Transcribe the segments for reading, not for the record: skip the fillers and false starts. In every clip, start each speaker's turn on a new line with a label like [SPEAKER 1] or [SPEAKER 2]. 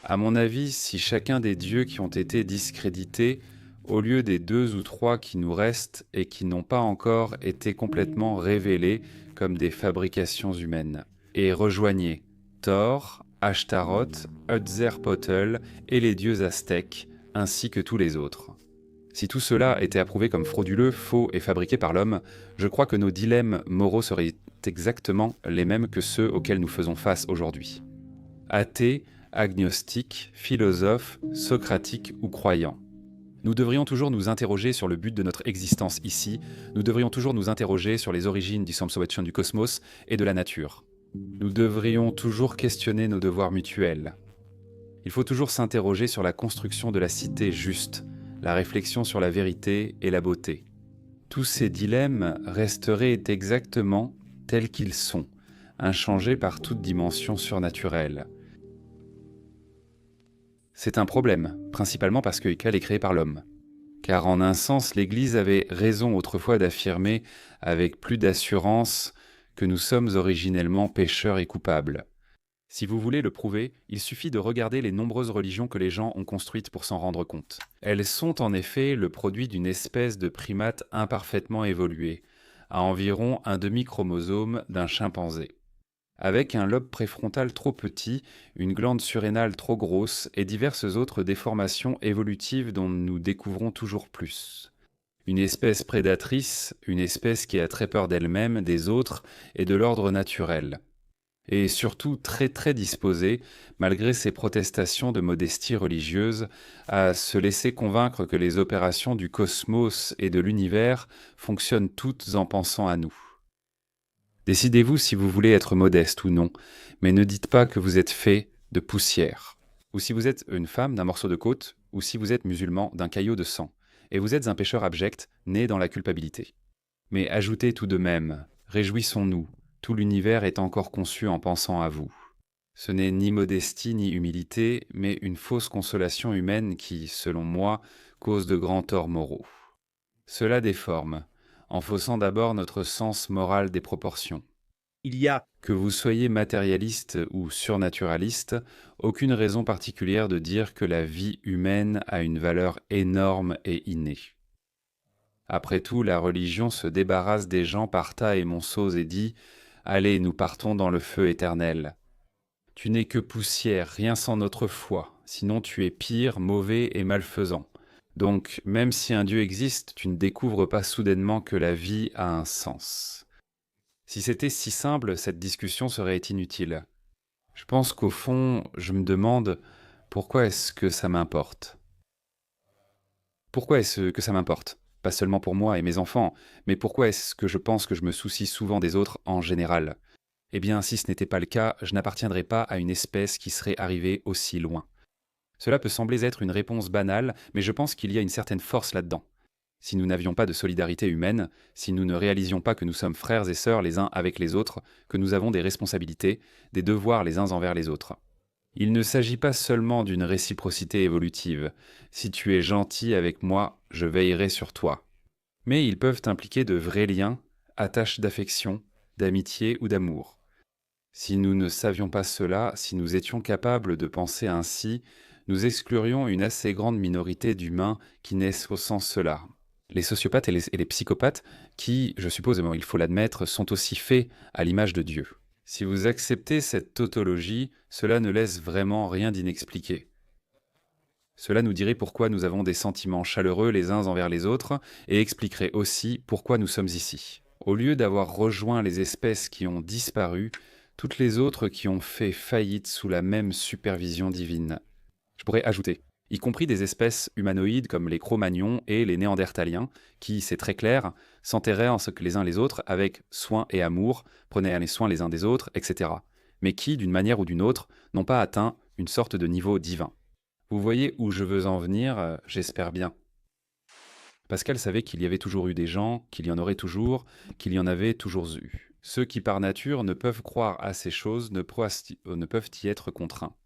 [SPEAKER 1] À mon avis, si chacun des dieux qui ont été discrédités, au lieu des 2 ou 3 qui nous restent et qui n'ont pas encore été complètement révélés comme des fabrications humaines, et rejoignez Thor, Ashtaroth, Hutzerpottel et les dieux aztèques, ainsi que tous les autres. Si tout cela était approuvé comme frauduleux, faux et fabriqué par l'homme, je crois que nos dilemmes moraux seraient exactement les mêmes que ceux auxquels nous faisons face aujourd'hui. Athée, agnostique, philosophe, socratique ou croyant. Nous devrions toujours nous interroger sur le but de notre existence ici, nous devrions toujours nous interroger sur les origines du Samsowetchon du cosmos et de la nature. Nous devrions toujours questionner nos devoirs mutuels. Il faut toujours s'interroger sur la construction de la cité juste, la réflexion sur la vérité et la beauté. Tous ces dilemmes resteraient exactement tels qu'ils sont, inchangés par toute dimension surnaturelle. C'est un problème, principalement parce que Iccal est créé par l'homme. Car en un sens, l'Église avait raison autrefois d'affirmer avec plus d'assurance que nous sommes originellement pécheurs et coupables. Si vous voulez le prouver, il suffit de regarder les nombreuses religions que les gens ont construites pour s'en rendre compte. Elles sont en effet le produit d'une espèce de primate imparfaitement évolué, à environ un demi-chromosome d'un chimpanzé. Avec un lobe préfrontal trop petit, une glande surrénale trop grosse et diverses autres déformations évolutives dont nous découvrons toujours plus. Une espèce prédatrice, une espèce qui a très peur d'elle-même, des autres et de l'ordre naturel. Et surtout très disposée, malgré ses protestations de modestie religieuse, à se laisser convaincre que les opérations du cosmos et de l'univers fonctionnent toutes en pensant à nous. Décidez-vous si vous voulez être modeste ou non, mais ne dites pas que vous êtes fait de poussière. Ou si vous êtes une femme d'un morceau de côte, ou si vous êtes musulman d'un caillot de sang, et vous êtes un pécheur abject, né dans la culpabilité. Mais ajoutez tout de même, réjouissons-nous, tout l'univers est encore conçu en pensant à vous. Ce n'est ni modestie ni humilité, mais une fausse consolation humaine qui, selon moi, cause de grands torts moraux. Cela déforme, en faussant d'abord notre sens moral des proportions.
[SPEAKER 2] Il y a,
[SPEAKER 1] Que vous soyez matérialiste ou surnaturaliste, aucune raison particulière de dire que la vie humaine a une valeur énorme et innée. Après tout, la religion se débarrasse des gens par tas et monceaux et dit « Allez, nous partons dans le feu éternel ». Tu n'es que poussière, rien sans notre foi, sinon tu es pire, mauvais et malfaisant. Donc, même si un Dieu existe, tu ne découvres pas soudainement que la vie a un sens. Si c'était si simple, cette discussion serait inutile. Je pense qu'au fond, je me demande pourquoi est-ce que ça m'importe. Pourquoi est-ce que ça m'importe? Pas seulement pour moi et mes enfants, mais pourquoi est-ce que je pense que je me soucie souvent des autres en général? Eh bien, si ce n'était pas le cas, je n'appartiendrais pas à une espèce qui serait arrivée aussi loin. Cela peut sembler être une réponse banale, mais je pense qu'il y a une certaine force là-dedans. Si nous n'avions pas de solidarité humaine, si nous ne réalisions pas que nous sommes frères et sœurs les uns avec les autres, que nous avons des responsabilités, des devoirs les uns envers les autres. Il ne s'agit pas seulement d'une réciprocité évolutive. Si tu es gentil avec moi, je veillerai sur toi. Mais ils peuvent impliquer de vrais liens, attaches d'affection, d'amitié ou d'amour. Si nous ne savions pas cela, si nous étions capables de penser ainsi, nous exclurions une assez grande minorité d'humains qui naissent au sens cela. Les sociopathes et les psychopathes, qui, je suppose, il faut l'admettre, sont aussi faits à l'image de Dieu. Si vous acceptez cette tautologie, cela ne laisse vraiment rien d'inexpliqué. Cela nous dirait pourquoi nous avons des sentiments chaleureux les uns envers les autres et expliquerait aussi pourquoi nous sommes ici. Au lieu d'avoir rejoint les espèces qui ont disparu, toutes les autres qui ont fait faillite sous la même supervision divine. Je pourrais ajouter, y compris des espèces humanoïdes comme les Cro-Magnons et les Néandertaliens, qui, c'est très clair, s'enterraient les uns les autres avec soin et amour, prenaient les soins les uns des autres, etc. Mais qui, d'une manière ou d'une autre, n'ont pas atteint une sorte de niveau divin. Vous voyez où je veux en venir, j'espère bien. Pascal savait qu'il y avait toujours eu des gens, qu'il y en aurait toujours, qu'il y en avait toujours eu. Ceux qui par nature ne peuvent croire à ces choses ne peuvent y être contraints.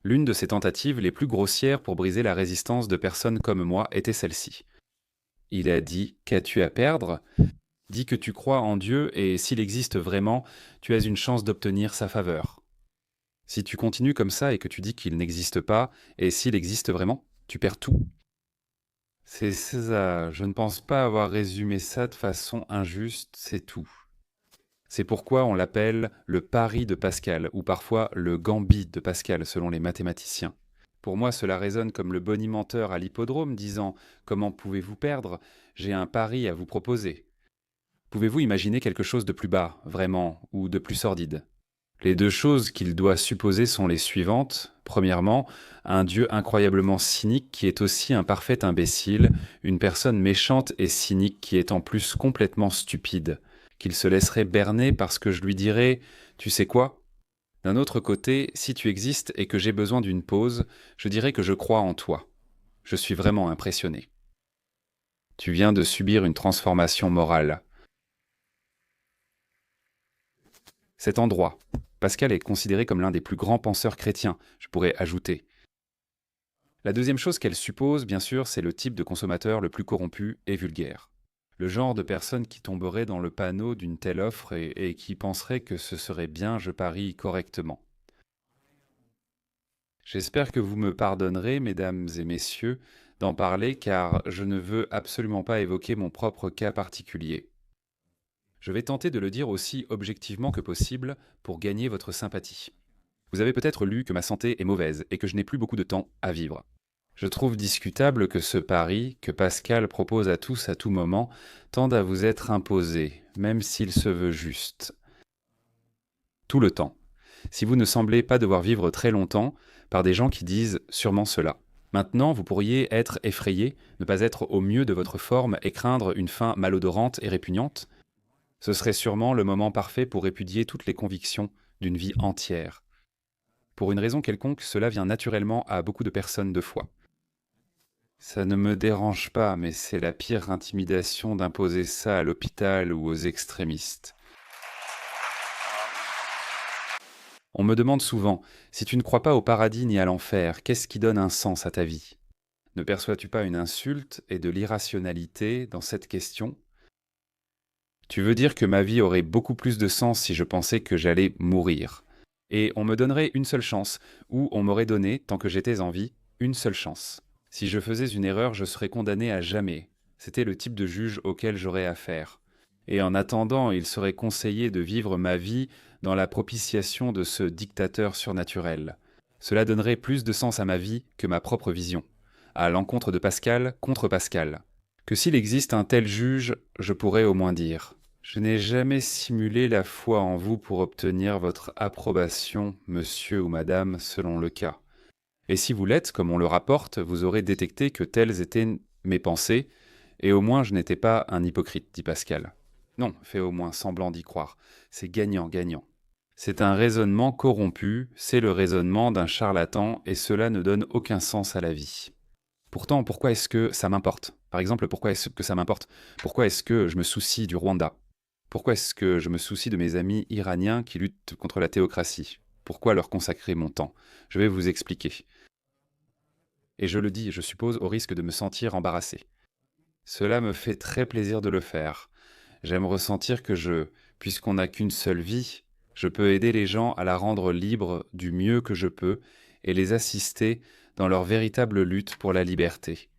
[SPEAKER 1] L'une de ces tentatives les plus grossières pour briser la résistance de personnes comme moi était celle-ci. Il a dit « Qu'as-tu à perdre ? Dis que tu crois en Dieu et s'il existe vraiment, tu as une chance d'obtenir sa faveur. » Si tu continues comme ça et que tu dis qu'il n'existe pas, et s'il existe vraiment, tu perds tout. C'est ça, je ne pense pas avoir résumé ça de façon injuste, c'est tout. C'est pourquoi on l'appelle le pari de Pascal, ou parfois le gambit de Pascal, selon les mathématiciens. Pour moi, cela résonne comme le bonimenteur à l'hippodrome disant « Comment pouvez-vous perdre? J'ai un pari à vous proposer. » Pouvez-vous imaginer quelque chose de plus bas, vraiment, ou de plus sordide? Les deux choses qu'il doit supposer sont les suivantes. Premièrement, un Dieu incroyablement cynique qui est aussi un parfait imbécile, une personne méchante et cynique qui est en plus complètement stupide, qu'il se laisserait berner parce que je lui dirais « Tu sais quoi? D'un autre côté, si tu existes et que j'ai besoin d'une pause, je dirais que je crois en toi. Je suis vraiment impressionné. Tu viens de subir une transformation morale. » Cet endroit, Pascal est considéré comme l'un des plus grands penseurs chrétiens, je pourrais ajouter. La deuxième chose qu'elle suppose, bien sûr, c'est le type de consommateur le plus corrompu et vulgaire. Le genre de personne qui tomberait dans le panneau d'une telle offre et qui penserait que ce serait bien, je parie, correctement. J'espère que vous me pardonnerez, mesdames et messieurs, d'en parler car je ne veux absolument pas évoquer mon propre cas particulier. Je vais tenter de le dire aussi objectivement que possible pour gagner votre sympathie. Vous avez peut-être lu que ma santé est mauvaise et que je n'ai plus beaucoup de temps à vivre. Je trouve discutable que ce pari, que Pascal propose à tous à tout moment, tende à vous être imposé, même s'il se veut juste. Tout le temps. Si vous ne semblez pas devoir vivre très longtemps, par des gens qui disent sûrement cela. Maintenant, vous pourriez être effrayé, ne pas être au mieux de votre forme et craindre une fin malodorante et répugnante. Ce serait sûrement le moment parfait pour répudier toutes les convictions d'une vie entière. Pour une raison quelconque, cela vient naturellement à beaucoup de personnes de foi. Ça ne me dérange pas, mais c'est la pire intimidation d'imposer ça à l'hôpital ou aux extrémistes. On me demande souvent, si tu ne crois pas au paradis ni à l'enfer, qu'est-ce qui donne un sens à ta vie? Ne perçois-tu pas une insulte et de l'irrationalité dans cette question? Tu veux dire que ma vie aurait beaucoup plus de sens si je pensais que j'allais mourir. Et on me donnerait une seule chance, ou on m'aurait donné, tant que j'étais en vie, une seule chance. Si je faisais une erreur, je serais condamné à jamais. C'était le type de juge auquel j'aurais affaire. Et en attendant, il serait conseillé de vivre ma vie dans la propitiation de ce dictateur surnaturel. Cela donnerait plus de sens à ma vie que ma propre vision. À l'encontre de Pascal contre Pascal. Que s'il existe un tel juge, je pourrais au moins dire « Je n'ai jamais simulé la foi en vous pour obtenir votre approbation, monsieur ou madame, selon le cas. Et si vous l'êtes, comme on le rapporte, vous aurez détecté que telles étaient mes pensées, et au moins je n'étais pas un hypocrite, dit Pascal. Non, fais au moins semblant d'y croire. C'est gagnant-gagnant. C'est un raisonnement corrompu, c'est le raisonnement d'un charlatan, et cela ne donne aucun sens à la vie. Pourtant, pourquoi est-ce que ça m'importe? Par exemple, pourquoi est-ce que ça m'importe? Pourquoi est-ce que je me soucie du Rwanda? Pourquoi est-ce que je me soucie de mes amis iraniens qui luttent contre la théocratie? Pourquoi leur consacrer mon temps? Je vais vous expliquer. Et je le dis, je suppose, au risque de me sentir embarrassé. Cela me fait très plaisir de le faire. J'aime ressentir que puisqu'on n'a qu'une seule vie, je peux aider les gens à la rendre libre du mieux que je peux et les assister dans leur véritable lutte pour la liberté,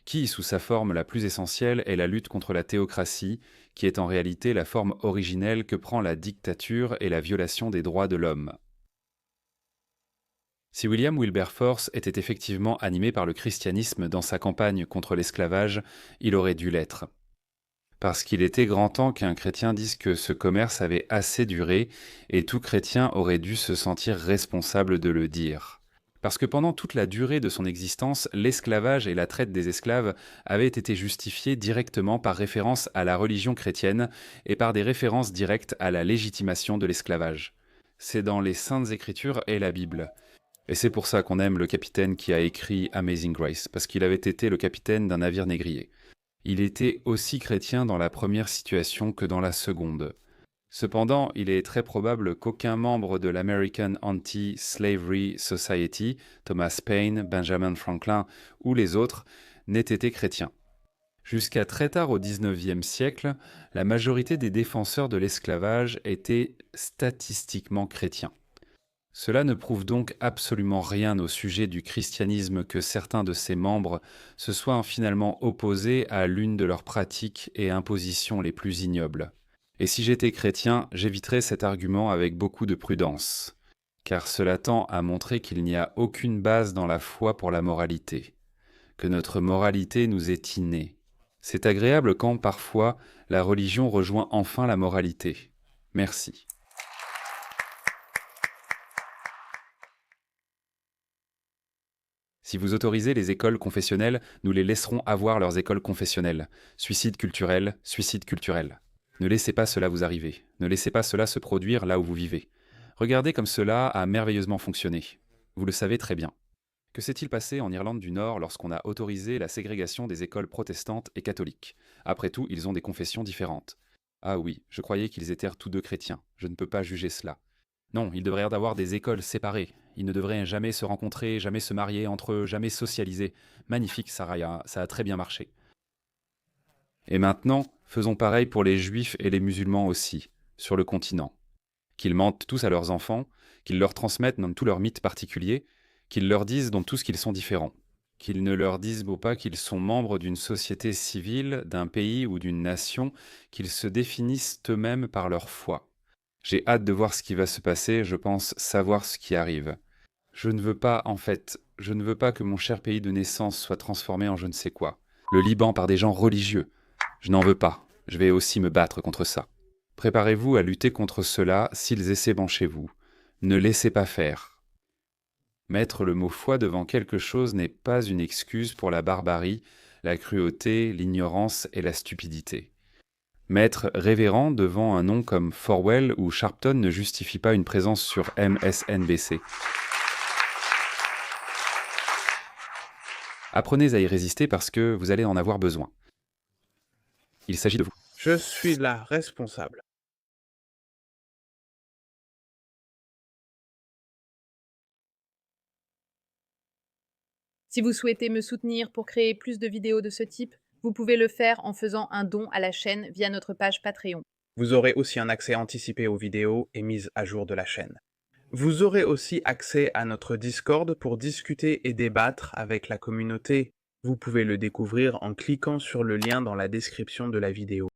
[SPEAKER 1] qui, sous sa forme la plus essentielle, est la lutte contre la théocratie, qui est en réalité la forme originelle que prend la dictature et la violation des droits de l'homme. Si William Wilberforce était effectivement animé par le christianisme dans sa campagne contre l'esclavage, il aurait dû l'être. Parce qu'il était grand temps qu'un chrétien dise que ce commerce avait assez duré, et tout chrétien aurait dû se sentir responsable de le dire. Parce que pendant toute la durée de son existence, l'esclavage et la traite des esclaves avaient été justifiés directement par référence à la religion chrétienne et par des références directes à la légitimation de l'esclavage. C'est dans les Saintes Écritures et la Bible. Et c'est pour ça qu'on aime le capitaine qui a écrit Amazing Grace, parce qu'il avait été le capitaine d'un navire négrier. Il était aussi chrétien dans la première situation que dans la seconde. Cependant, il est très probable qu'aucun membre de l'American Anti-Slavery Society, Thomas Paine, Benjamin Franklin ou les autres, n'ait été chrétien. Jusqu'à très tard au XIXe siècle, la majorité des défenseurs de l'esclavage étaient statistiquement chrétiens. Cela ne prouve donc absolument rien au sujet du christianisme que certains de ses membres se soient finalement opposés à l'une de leurs pratiques et impositions les plus ignobles. Et si j'étais chrétien, j'éviterais cet argument avec beaucoup de prudence, car cela tend à montrer qu'il n'y a aucune base dans la foi pour la moralité, que notre moralité nous est innée. C'est agréable quand, parfois, la religion rejoint enfin la moralité. Merci. Si vous autorisez les écoles confessionnelles, nous les laisserons avoir leurs écoles confessionnelles. Suicide culturel, suicide culturel. Ne laissez pas cela vous arriver. Ne laissez pas cela se produire là où vous vivez. Regardez comme cela a merveilleusement fonctionné. Vous le savez très bien. Que s'est-il passé en Irlande du Nord lorsqu'on a autorisé la ségrégation des écoles protestantes et catholiques? Après tout, ils ont des confessions différentes. Ah oui, je croyais qu'ils étaient tous deux chrétiens. Je ne peux pas juger cela. Non, il devrait y avoir des écoles séparées. Ils ne devraient jamais se rencontrer, jamais se marier entre eux, jamais socialiser. Magnifique, Saraya, ça a très bien marché. Et maintenant, faisons pareil pour les juifs et les musulmans aussi, sur le continent. Qu'ils mentent tous à leurs enfants, qu'ils leur transmettent dans tous leurs mythes particuliers, qu'ils leur disent dans tous qu'ils sont différents. Qu'ils ne leur disent pas qu'ils sont membres d'une société civile, d'un pays ou d'une nation, qu'ils se définissent eux-mêmes par leur foi. J'ai hâte de voir ce qui va se passer, je pense savoir ce qui arrive. Je ne veux pas, en fait, je ne veux pas que mon cher pays de naissance soit transformé en je ne sais quoi. Le Liban par des gens religieux. Je n'en veux pas. Je vais aussi me battre contre ça. Préparez-vous à lutter contre cela s'ils essaient chez vous. Ne laissez pas faire. Mettre le mot foi devant quelque chose n'est pas une excuse pour la barbarie, la cruauté, l'ignorance et la stupidité. Mettre révérend devant un nom comme Forwell ou Sharpton ne justifie pas une présence sur MSNBC. Apprenez à y résister parce que vous allez en avoir besoin. Il s'agit de vous.
[SPEAKER 2] Je suis la responsable.
[SPEAKER 3] Si vous souhaitez me soutenir pour créer plus de vidéos de ce type, vous pouvez le faire en faisant un don à la chaîne via notre page Patreon.
[SPEAKER 2] Vous aurez aussi un accès anticipé aux vidéos et mises à jour de la chaîne. Vous aurez aussi accès à notre Discord pour discuter et débattre avec la communauté. Vous pouvez le découvrir en cliquant sur le lien dans la description de la vidéo.